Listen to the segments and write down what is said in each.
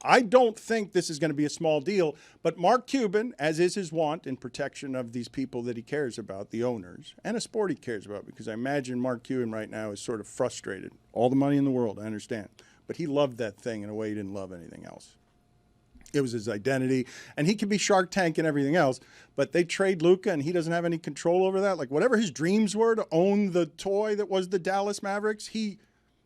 I don't think this is going to be a small deal, but Mark Cuban, as is his wont in protection of these people that he cares about, the owners, and a sport he cares about, because I imagine Mark Cuban right now is sort of frustrated. All the money in the world, I understand. But he loved that thing in a way he didn't love anything else. It was his identity, and he can be Shark Tank and everything else, but they trade Luka, and he doesn't have any control over that. Like, whatever his dreams were to own the toy that was the Dallas Mavericks, he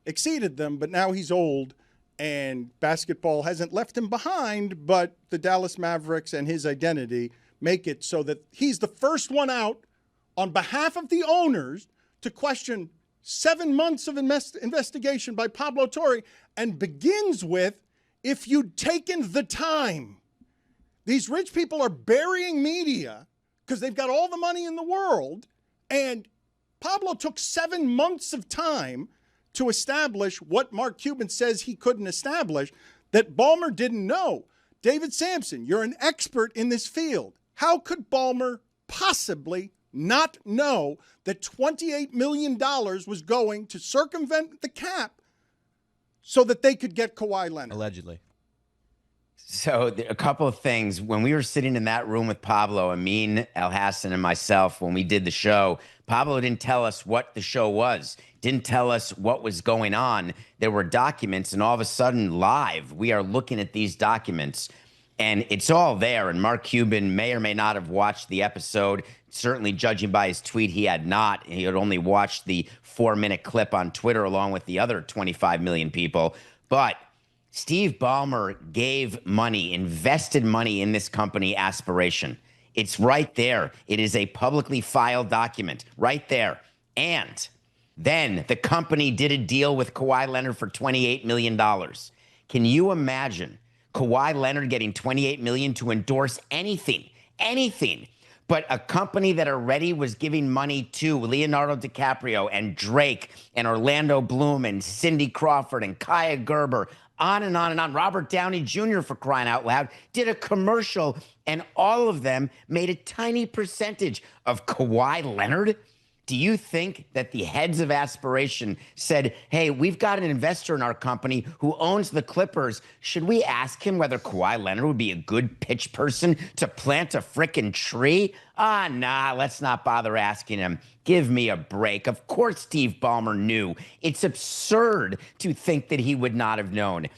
exceeded them, but now he's old, and basketball hasn't left him behind, but the Dallas Mavericks and his identity make it so that he's the first one out on behalf of the owners to question 7 months of investigation by Pablo Torre, and begins with, if you'd taken the time. These rich people are burying media because they've got all the money in the world, and Pablo took 7 months of time to establish what Mark Cuban says he couldn't establish, that Ballmer didn't know. David Sampson, you're an expert in this field. How could Ballmer possibly not know that $28 million was going to circumvent the cap so that they could get Kawhi Leonard? Allegedly. So a couple of things. When we were sitting in that room with Pablo, Amin, El Hassan, and myself, when we did the show, Pablo didn't tell us what the show was, didn't tell us what was going on. There were documents, and all of a sudden, live, we are looking at these documents, and it's all there. And Mark Cuban may or may not have watched the episode. Certainly, judging by his tweet, he had not. He had only watched the 4-minute clip on Twitter along with the other 25 million people. But Steve Ballmer gave money, invested money in this company, Aspiration. It's right there. It is a publicly filed document right there. And then the company did a deal with Kawhi Leonard for $28 million. Can you imagine Kawhi Leonard getting $28 million to endorse anything, but a company that already was giving money to Leonardo DiCaprio and Drake and Orlando Bloom and Cindy Crawford and Kaya Gerber, on and on and on. Robert Downey Jr., for crying out loud, did a commercial, and all of them made a tiny percentage of Kawhi Leonard? Do you think that the heads of Aspiration said, hey, we've got an investor in our company who owns the Clippers. Should we ask him whether Kawhi Leonard would be a good pitch person to plant a frickin' tree? Nah, let's not bother asking him. Give me a break. Of course Steve Ballmer knew. It's absurd to think that he would not have known.